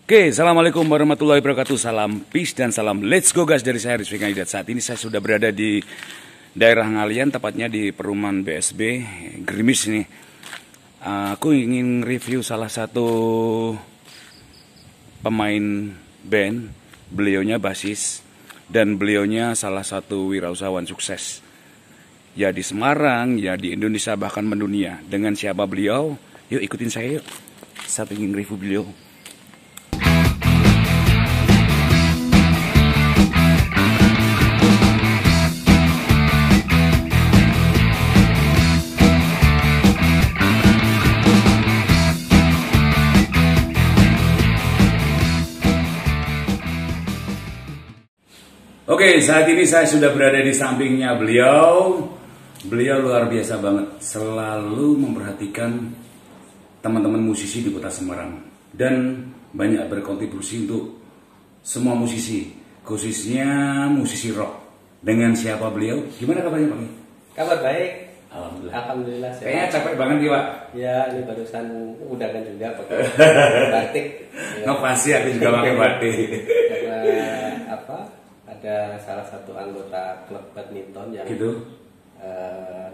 Oke, assalamualaikum warahmatullahi wabarakatuh. Salam peace dan salam let's go guys dari saya Rizky Kandidat. Saat ini saya sudah berada di daerah Ngalian, tepatnya di perumahan BSB Gerimis nih. Aku ingin review salah satu pemain band, beliaunya basis dan beliaunya salah satu wirausahawan sukses. Ya di Semarang, ya di Indonesia bahkan mendunia. Dengan siapa beliau? Yuk ikutin saya yuk. Saya ingin review beliau. Oke, saat ini saya sudah berada di sampingnya beliau. Beliau luar biasa banget, selalu memperhatikan teman-teman musisi di kota Semarang dan banyak berkontribusi untuk semua musisi, khususnya musisi rock. Dengan siapa beliau? Gimana kabarnya Pak? Kabar baik. Alhamdulillah. Alhamdulillah. Kayaknya capek banget nih Pak. Ya, ini barusan udah kan juga pakai batik. Ya. Nopasi aku juga pakai batik. Karena apa? Ada salah satu anggota klub badminton yang Gitu.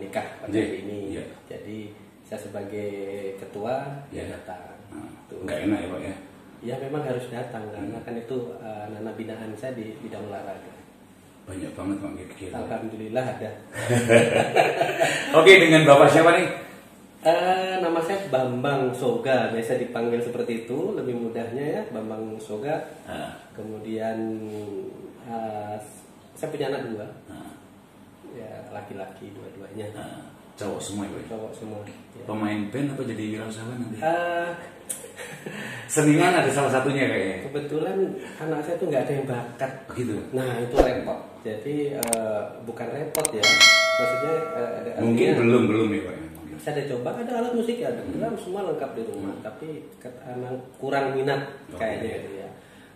Nikah pada hari ini. Iya. Jadi saya sebagai ketua ya datang. Nggak enak ya Pak ya? Ya memang harus datang karena kan itu anak binaan saya di bidang olahraga. Banyak banget Pak kegiatan. Alhamdulillah ada. Oke, dengan Bapak siapa nih? Nama saya Bambang Soga, biasa dipanggil seperti itu, lebih mudahnya ya Bambang Soga. Kemudian saya punya anak dua, ya laki-laki dua-duanya. Cowok semua ya Pak? Cowok semua. Ya. Pemain band apa jadi wirausahawan nanti? Seniman ada salah satunya kayaknya. Kebetulan anak saya tuh nggak ada yang bakat. Begitu. Nah itu repot. Jadi bukan repot ya, maksudnya ada. Mungkin artinya, belum ya Pak. Saya ada coba, ada alat musik, ada drum, semua lengkap di rumah. Tapi emang kurang minat kayaknya gitu ya.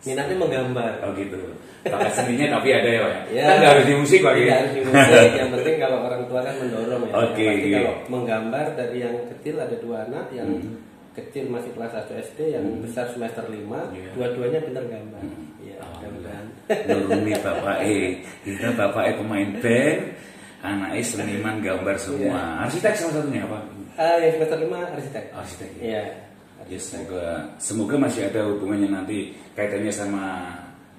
Minatnya menggambar. Oh gitu. Bakat seninya tapi ada ya Pak. Ya, Kan nggak harus di musik Pak. Tidak harus di musik. Yang penting kalau orang tua kan mendorong ya. Oke. Pasti kalau menggambar dari yang kecil ada dua anak, yang kecil masih kelas 1 SD, yang besar semester 5, dua-duanya pintar gambar. Iya, mudah-mudahan. Nuruni Bapak kita Bapak pemain band, anaknya seniman gambar semua. Arsitek salah satunya apa? Yang semester 5 arsitek. Arsitek. Iya. Ya semoga masih ada hubungannya nanti kaitannya sama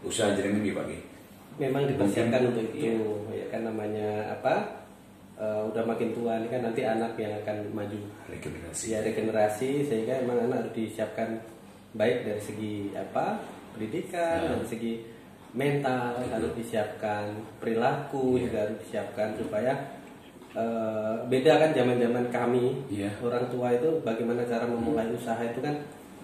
usaha jaringan ini Pak. Memang dipersiapkan untuk itu. Ya kan namanya apa? Udah makin tua ini kan nanti anak yang akan maju. Regenerasi. Ya regenerasi, sehingga emang anak harus disiapkan baik dari segi apa? Pendidikan, dari segi mental harus disiapkan, perilaku juga harus disiapkan supaya beda kan zaman-zaman kami orang tua itu bagaimana cara memulai usaha itu kan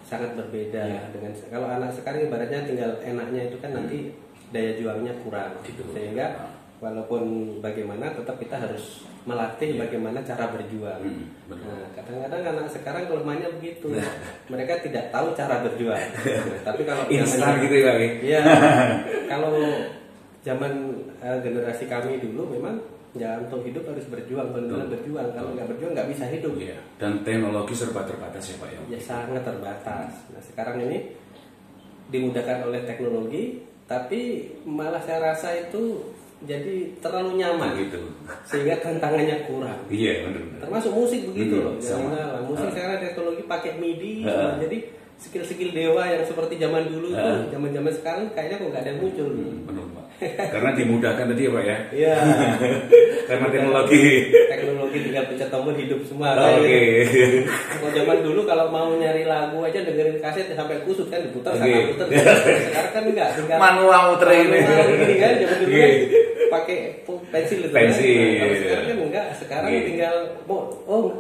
sangat berbeda dengan kalau anak sekarang ibaratnya tinggal enaknya itu kan nanti daya juangnya kurang sehingga walaupun bagaimana tetap kita harus melatih bagaimana cara berjuang. Nah, kadang-kadang anak sekarang kelemahannya begitu. Mereka tidak tahu cara berjuang. Tapi kalau instan gitu ya Pak. Iya. Kalau zaman generasi kami dulu memang ya untuk hidup harus berjuang, benar-benar berjuang. Kalau nggak berjuang nggak bisa hidup. Dan teknologi serba terbatas ya Pak ya. Ya sangat terbatas. Nah sekarang ini dimudahkan oleh teknologi, tapi malah saya rasa itu jadi terlalu nyaman gitu, sehingga tantangannya kurang. Iya benar. Termasuk musik begitu loh. Sama. Musik sekarang teknologi pakai MIDI, jadi skill-skill dewa yang seperti zaman dulu tuh, zaman-zaman sekarang kayaknya kok nggak ada yang muncul. Benar Pak. Karena dimudahkan tadi ya Pak ya. Iya. Karena teknologi Tinggal pencet tombol hidup semua. Oke. Kalau zaman dulu kalau mau nyari lagu aja dengerin kaset sampai kusut kan diputar sana putar. Sekarang kan enggak, tinggal manual muterin. Gini kan zaman dulu kan pakai pensil itu. Pensil. Kalau sekarang kan enggak, sekarang tinggal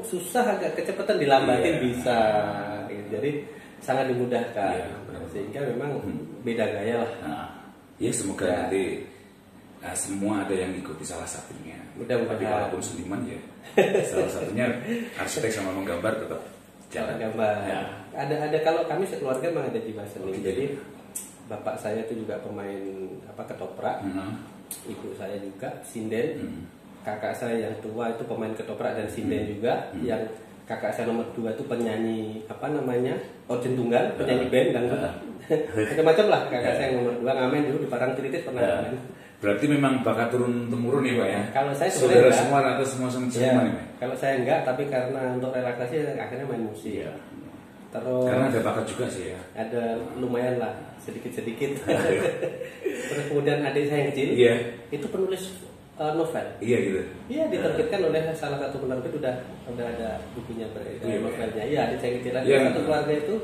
susah agak kecepatan dilambatin bisa. Jadi sangat dimudahkan. Sehingga memang beda gaya lah. Ya semoga nanti semua ada yang ikuti salah satunya. Tapi walaupun seniman ya salah satunya arsitek sama menggambar tetap jalan. Gambar. Ada kalau kami sekeluarga memang ada jiwa seni. Jadi bapak saya itu juga pemain ketoprak. Ibu saya juga sinden. Kakak saya yang tua itu pemain ketoprak dan sinden juga. Yang kakak saya nomor 2 itu penyanyi apa namanya organ tunggal, penyanyi band dan macam-macam lah. Kakak saya yang nomor 2 ngamen dulu di Parangtritis pernah ngamen. Berarti memang bakat turun temurun ya Pak ya? Kalau saya saudara enggak. semua atau semua Ya, nih Pak? kalau saya enggak, tapi karena untuk relaksasi akhirnya main musik. Iya. Terus Karena ada bakat juga sih ya. ada lumayan lah sedikit-sedikit. Terus kemudian adik saya yang kecil Iya. itu penulis novel. Iya gitu. Iya, diterbitkan oleh salah satu penerbit, udah ada bukunya beredar, Iya, novelnya. Iya, adik saya kecil. Iya. Satu keluarga itu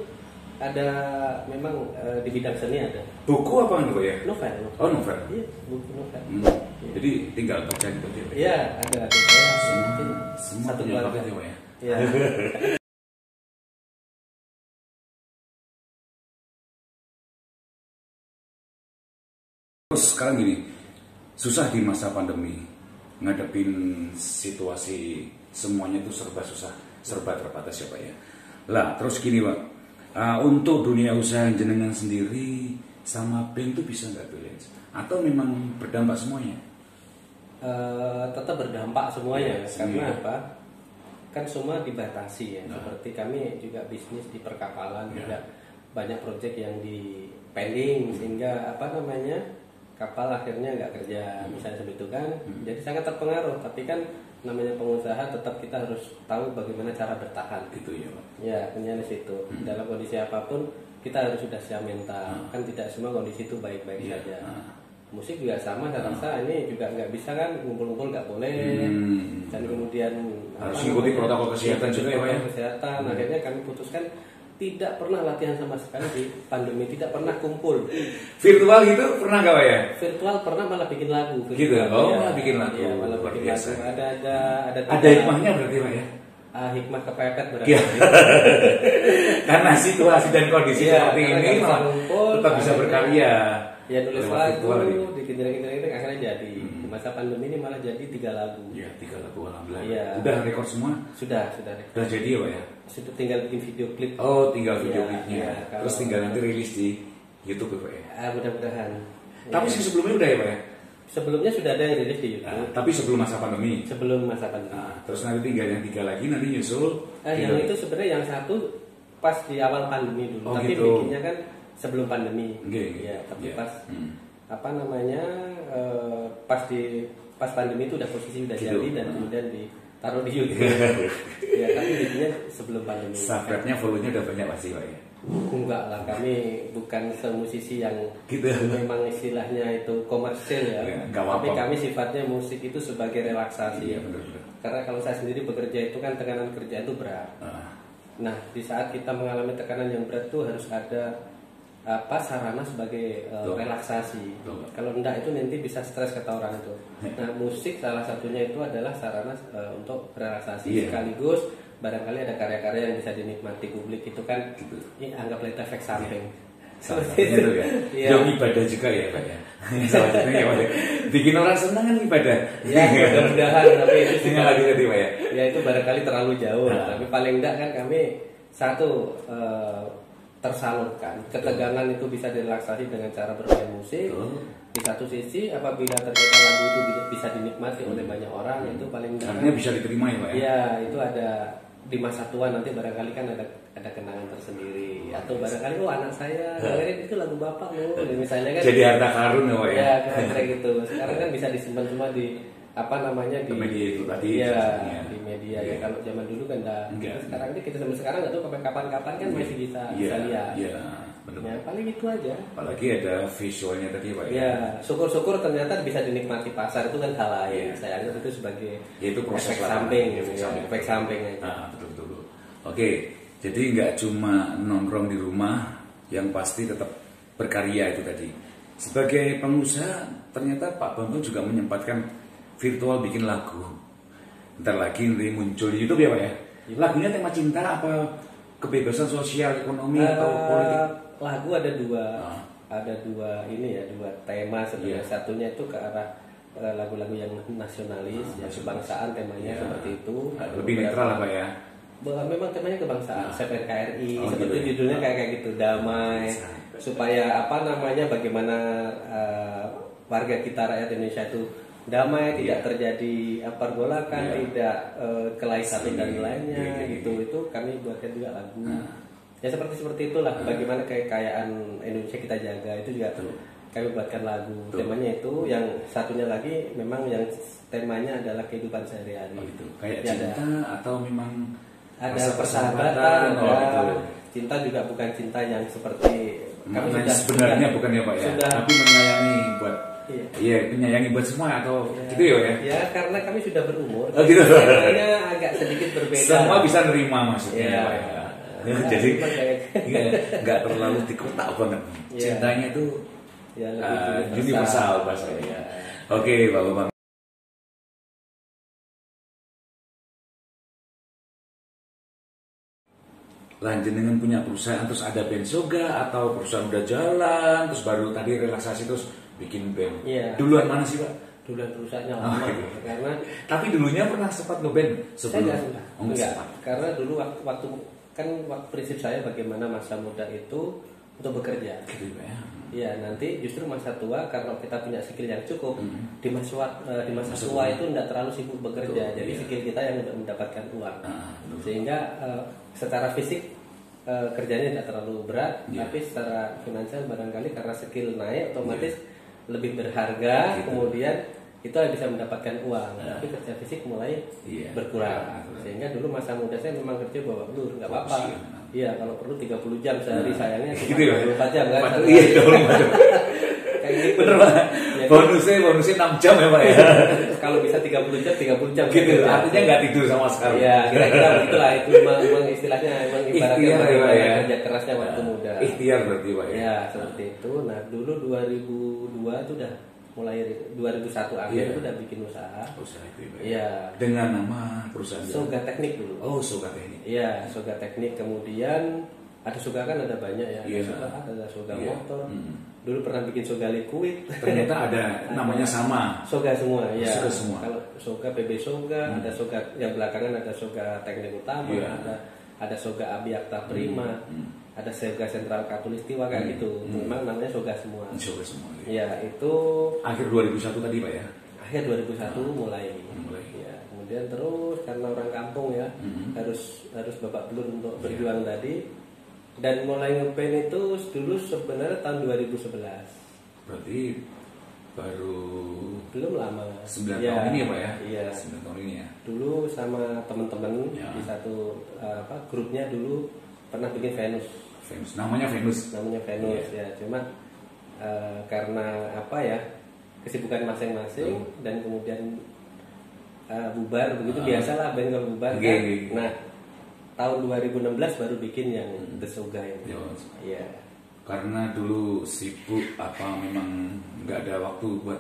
ada memang di bidang seni ada. Buku apa nih Pak ya? Novel. Oh novel. Iya, buku novel. Hmm. Jadi tinggal baca gitu ya. Iya, ada adik saya. Semua Satu punya keluarga. bakat ya Pak ya. Iya. Terus sekarang gini, susah di masa pandemi ngadepin situasi semuanya itu serba susah, serba terbatas ya Pak ya. Lah terus gini Pak, untuk dunia usaha jenengan sendiri sama band itu bisa nggak balance? Atau memang berdampak semuanya? Tetap berdampak semuanya Iya, karena iya. apa? Kan semua dibatasi ya. Nah. Seperti kami juga bisnis di perkapalan, Ya. juga banyak proyek yang di pending sehingga apa namanya kapal akhirnya nggak kerja misalnya seperti itu kan. Jadi sangat terpengaruh. Tapi kan namanya pengusaha tetap kita harus tahu bagaimana cara bertahan. Gitu ya Pak. Ya, kenyang di situ. Dalam kondisi apapun kita harus sudah siap mental. Kan tidak semua kondisi itu baik-baik Iya. saja. Musik juga sama, saya rasa ini juga nggak bisa kan ngumpul-ngumpul nggak boleh. Dan kemudian Harus apa mengikuti namanya, protokol kesehatan juga ya Pak ya. protokol kesehatan. Akhirnya kami putuskan tidak pernah latihan sama sekali di pandemi, tidak pernah kumpul. Virtual gitu pernah nggak Pak ya? Virtual pernah malah bikin lagu. Virtual. Gitu? Oh, Iya. malah bikin lagu. Iya, malah Luar bikin biasa. lagu. Ada Ada hikmahnya berarti Pak ya? hikmah kepepet berarti. Iya. Karena situasi dan kondisi Iya, seperti karena ini nggak bisa malah ngumpul, tetap bisa akhirnya berkarya. Ya nulis Lewat lagu, virtual ini. dikejar-kejar akhirnya jadi. Di masa pandemi ini malah jadi 3 lagu. Iya, 3 lagu alhamdulillah. Iya. Udah rekor semua? Sudah. Udah jadi ya Pak ya? Sudah tinggal bikin video klip. Oh, tinggal video Iya, klipnya. iya, Terus kalau- tinggal nanti rilis di YouTube ya Pak ya? Mudah-mudahan. Tapi Iya. sih sebelumnya udah ya Pak ya? Sebelumnya sudah ada yang rilis di YouTube. Nah, tapi sebelum masa pandemi. Sebelum masa pandemi. Nah, terus nanti tinggal yang 3 lagi nanti nyusul. Yang itu sebenarnya yang satu pas di awal pandemi dulu, Oh, tapi gitu. bikinnya kan sebelum pandemi. Oke, Ya, tapi iya. pas Hmm. apa namanya pas pandemi itu udah posisi udah Gitu. jadi dan kemudian ditaruh di YouTube. Ya, tapi bikinnya sebelum pandemi. Subscribe-nya follow-nya udah banyak pasti Pak ya? Enggak lah, kami bukan semusisi yang Gitu. memang istilahnya itu komersil ya. Ya, nggak apa-apa. Tapi kami sifatnya musik itu sebagai relaksasi. Iya benar-benar. Karena kalau saya sendiri bekerja itu kan tekanan kerja itu berat. Nah, di saat kita mengalami tekanan yang berat itu harus ada apa sarana sebagai Betul. relaksasi. Betul. Kalau enggak itu nanti bisa stres kata orang itu. Nah, musik salah satunya itu adalah sarana untuk relaksasi Iya. sekaligus barangkali ada karya-karya yang bisa dinikmati publik itu kan Gitu. ini anggaplah itu efek samping. Salah satunya itu ya. Iya. Yang ibadah juga ya Pak ya. Salah satunya ya Pak ya. Bikin orang senang kan ibadah. Ya, mudah-mudahan tapi itu sih Tinggal lagi tadi Pak ya. ya itu barangkali terlalu jauh Nah. tapi paling enggak kan kami satu tersalurkan ketegangan itu bisa direlaksasi dengan cara bermain musik. Betul. Di satu sisi apabila ternyata lagu itu bisa dinikmati oleh banyak orang itu paling enggak Artinya bisa diterima ya Pak ya. ya itu ada di masa tua nanti barangkali kan ada kenangan tersendiri atau barangkali oh anak saya dengerin itu lagu bapak loh misalnya kan Jadi harta karun ya Pak ya. ya kira-kira gitu sekarang kan bisa disimpan semua di apa namanya di Ke media itu tadi, ya maksudnya. di media Iya. ya kalau zaman dulu kan Enggak. sekarang ini kita sampai sekarang nggak tahu sampai kapan-kapan kan masih bisa Iya, lihat iya, benar. ya paling itu aja Apalagi ada visualnya tadi Pak ya. ya syukur-syukur ternyata bisa dinikmati pasar itu kan hal lain Iya. saya anggap itu sebagai Ya, itu proses efek lah, samping efek ya, samping. efek samping aja. Nah, betul. Oke, jadi nggak cuma nongkrong di rumah, yang pasti tetap berkarya itu tadi. Sebagai pengusaha, ternyata Pak Bambang juga menyempatkan virtual bikin lagu. Ntar lagi nanti muncul di YouTube ya Pak ya. Lagunya tema cinta apa kebebasan sosial, ekonomi atau politik? Lagu ada dua, Ah. ada dua ini ya, dua tema sebenarnya. Iya. Satunya itu ke arah lagu-lagu yang nasionalis, ya kebangsaan temanya Iya. seperti itu. Lebih netral lah Pak ya. Memang temanya kebangsaan, NKRI, Oh, seperti gitu ya. judulnya kayak gitu, damai, supaya apa namanya, bagaimana warga kita rakyat Indonesia itu damai, tidak Iya. terjadi pergolakan, Iya. tidak kelahi satu dan Iya, lainnya iya, iya, gitu. iya. Itu kami buatkan juga lagu. Nah. Ya seperti itulah bagaimana kekayaan Indonesia kita jaga, itu juga Betul. kami buatkan lagu. Betul. Temanya itu, yang satunya lagi memang yang temanya adalah kehidupan sehari-hari. Oh, gitu. Kayak Ya, cinta atau memang ada rasa persahabatan, oh, ada gitu. cinta juga bukan cinta yang seperti Maknanya sebenarnya bukan ya Pak ya, sudah, tapi menyayangi buat iya. iya menyayangi buat semua atau Ya, gitu ya? ya karena kami sudah berumur, Oh, gitu. makanya agak sedikit berbeda. Semua bisa nerima maksudnya Iya. Pak ya. Nah, Jadi memang kayak- nggak terlalu dikotak banget. Iya. Cintanya itu ya, lebih universal bahasanya. Ya. Oke Pak Bambang. Lanjut dengan punya perusahaan terus ada band Soga atau perusahaan udah jalan terus baru tadi relaksasi terus bikin band. Iya. Duluan mana sih Pak? Dulu perusahaannya Oh, lama gitu. karena Tapi dulunya pernah sempat ngeband saya sebelum? nggak suka. Oh, nggak Nggak. sempat. Karena dulu waktu kan prinsip saya bagaimana masa muda itu untuk bekerja. Gitu ya. Iya, nanti justru masa tua karena kita punya skill yang cukup, di masa Masa tua tua. itu tidak terlalu sibuk bekerja. Betul, jadi iya. skill kita yang mendapatkan uang. Betul. Sehingga secara fisik kerjanya tidak terlalu berat, Iya. tapi secara finansial barangkali karena skill naik otomatis lebih berharga, Gitu. kemudian itu bisa mendapatkan uang. Tapi kerja fisik mulai Iya. berkurang. Betul. Sehingga dulu masa muda saya memang kerja bawa belur, nggak apa-apa. Fokus, iya. Iya, kalau perlu 30 jam sehari sayangnya cuma Gitu ya. 24 jam kan. satu Iya, hari. 24 jam. Kayak gitu. Bener Pak. Jadi, Bonusnya 6 jam ya Pak ya. kalau bisa 30 jam 30 jam Gitu. kerja. Artinya nggak tidur sama sekali. Iya, kira-kira begitulah itu memang istilahnya memang ibaratnya Ikhtiar ya, Pak, bagaimana ya. kerja kerasnya waktu muda. Ikhtiar berarti Pak ya. Ya, seperti itu. Nah, dulu 2002 itu udah mulai 2001 akhir Iya. itu udah bikin usaha. Usaha itu ya, Pak. Iya. Dengan nama perusahaan. Soga Teknik dulu. Oh, Soga Teknik. Iya, Soga Teknik. Kemudian ada Soga kan ada banyak ya. Iya. Ada Soga Iya. motor. Hmm. Dulu pernah bikin Soga liquid. Ternyata ada namanya sama. Soga semua, ya. Soga semua. Kalau Soga PB Soga, ada Soga yang belakangan ada Soga Teknik Utama, Iya. ada Soga Abiakta Prima, ada Soga Sentral Katulistiwa kayak gitu. Memang namanya Soga semua. Soga semua. Ya, itu Akhir 2001 tadi Pak ya. akhir 2001 mulai. Mulai. Ya, kemudian terus karena orang kampung ya, harus babak belur untuk berjuang tadi. Dan mulai ngeband itu dulu sebenarnya tahun 2011. Berarti baru Belum lama. 9 Ya, tahun ini ya Pak ya. Iya. 9 tahun ini ya. Dulu sama teman-teman Ya. di satu grupnya dulu pernah bikin Venus, Venus. Namanya Venus. namanya Venus ya. Cuma karena apa ya kesibukan masing-masing dan kemudian bubar begitu biasalah band kalau bubar Oke, kan. oke. Nah tahun 2016 baru bikin yang The Soga ini. Ya. Iya. Karena dulu sibuk apa memang nggak ada waktu buat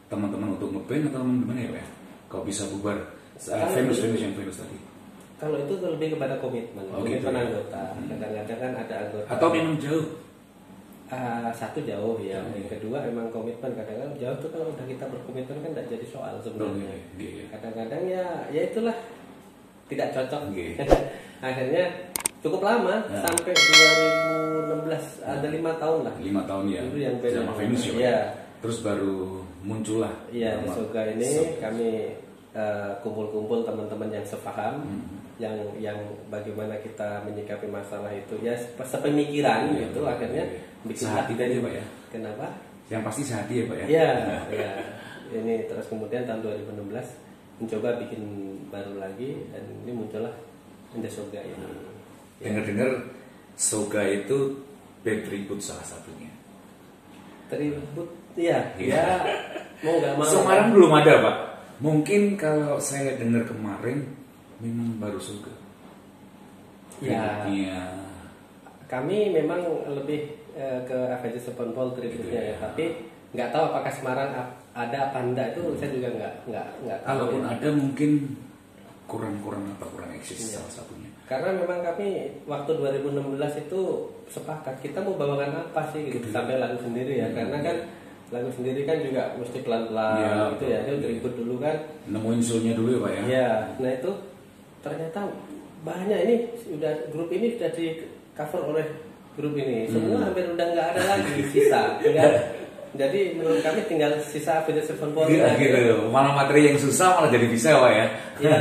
teman-teman untuk ngeband atau gimana ya Pak ya? Kok bisa bubar? Venus yang Venus tadi. Kalau itu lebih kepada komitmen, Oh, komitmen gitu ya. anggota. Kadang-kadang kan ada anggota. Atau memang jauh? Satu jauh ya, yang kedua emang komitmen. Kadang-kadang jauh tuh kalau udah kita berkomitmen kan tidak jadi soal sebenarnya. Iya. Kadang-kadang ya itulah tidak cocok. Oke. Akhirnya cukup lama Ya. sampai 2016 ada 5 tahun lah. 5 tahun ya. Dulu yang band sama Venus ya. Pak? Iya. Terus baru muncul lah. Iya, di nama Soga ini Soga. kami kumpul-kumpul teman-teman yang sepaham, yang bagaimana kita menyikapi masalah itu ya sepemikiran Iya, gitu. iya, Akhirnya iya. bikin Sehati tadi, Pak ya? Kenapa? Yang pasti sehati ya Pak ya. Ya, ya. Ini terus kemudian tahun 2016 mencoba bikin baru lagi dan ini muncullah The Soga ini. Ya. Dengar-dengar Soga itu band tribute salah satunya. Tribut, ya, Iya. ya. Mau nggak mau. Semarang belum ada Pak. Mungkin kalau saya dengar kemarin memang baru Soga. Ya. Tributnya. Kami memang lebih ke Avengers Sevenfold tributnya Gitu ya, ya. tapi nggak tahu apakah Semarang ada apa enggak itu saya juga nggak tahu. Kalaupun ya. ada mungkin kurang eksis Iya. salah satunya. Karena memang kami waktu 2016 itu sepakat kita mau bawakan apa sih gitu, Gitu. sampai lagu sendiri ya, karena kan lagu sendiri kan juga mesti pelan-pelan Iya, gitu ya, itu betul. tribut dulu kan. Nemuin soulnya dulu ya Pak ya. Ya, nah itu ternyata banyak ini grup ini sudah di cover oleh grup ini, semua hampir udah nggak ada lagi sisa, tinggal Jadi menurut kami tinggal sisa Avenged Sevenfold gitu. Malah materi yang susah malah jadi bisa Pak ya. Ya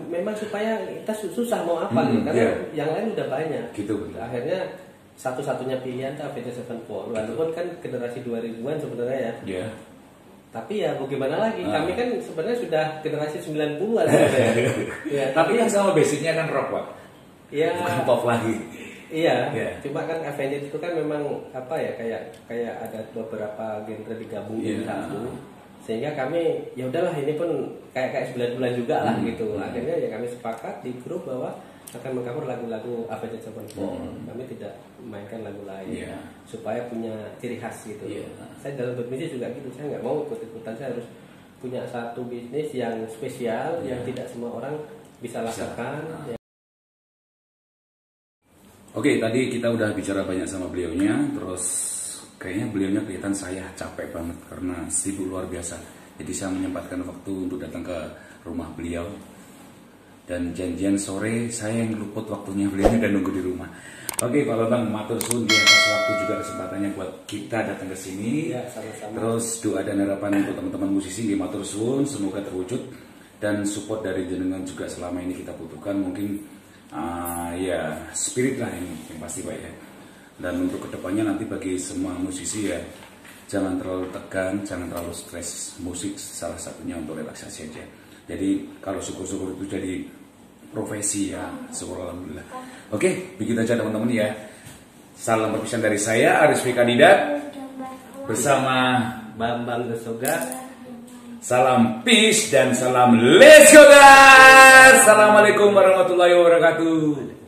memang supaya kita susah mau apa gitu, karena yang lain udah banyak. Gitu. Akhirnya satu-satunya pilihan tuh Avenged Sevenfold. Walaupun kan generasi 2000-an sebenarnya ya. Iya. Tapi ya bagaimana lagi? Kami kan sebenarnya sudah generasi 90-an sebenarnya. Ya, tapi yang sama basicnya kan rock Pak. Iya. Bukan pop lagi. Iya, cuma kan Avenged itu kan memang apa ya, kayak ada beberapa genre digabung jadi satu, sehingga kami ya udahlah ini pun kayak 9 bulan juga lah gitu. Akhirnya ya kami sepakat di grup bahwa akan mengcover lagu-lagu Avenged Sevenfold. Kami tidak memainkan lagu lain supaya punya ciri khas gitu. Saya dalam berbisnis juga gitu, saya nggak mau ikut-ikutan, saya harus punya satu bisnis yang spesial yang tidak semua orang bisa lakukan. Oke, tadi kita udah bicara banyak sama beliaunya, terus kayaknya beliaunya kelihatan saya capek banget karena sibuk luar biasa. Jadi saya menyempatkan waktu untuk datang ke rumah beliau. Dan janjian sore saya yang luput waktunya, beliaunya dan nunggu di rumah. Oke Pak Bambang, matur suwun di atas waktu juga kesempatannya buat kita datang ke sini. Ya, sama-sama. Terus doa dan harapan untuk teman-teman musisi di matur suwun semoga terwujud, dan support dari jenengan juga selama ini kita butuhkan. Mungkin ya spirit lah ini yang pasti Pak ya. Dan untuk kedepannya nanti bagi semua musisi ya, jangan terlalu tegang, jangan terlalu stres. Musik salah satunya untuk relaksasi aja. Jadi kalau syukur-syukur itu jadi profesi ya, syukur alhamdulillah. Oke, begitu aja teman-teman ya. Salam perpisahan dari saya Arisfi Kandidat bersama Bambang Gesoga. Salam peace dan salam let's go guys. Assalamualaikum warahmatullahi wabarakatuh.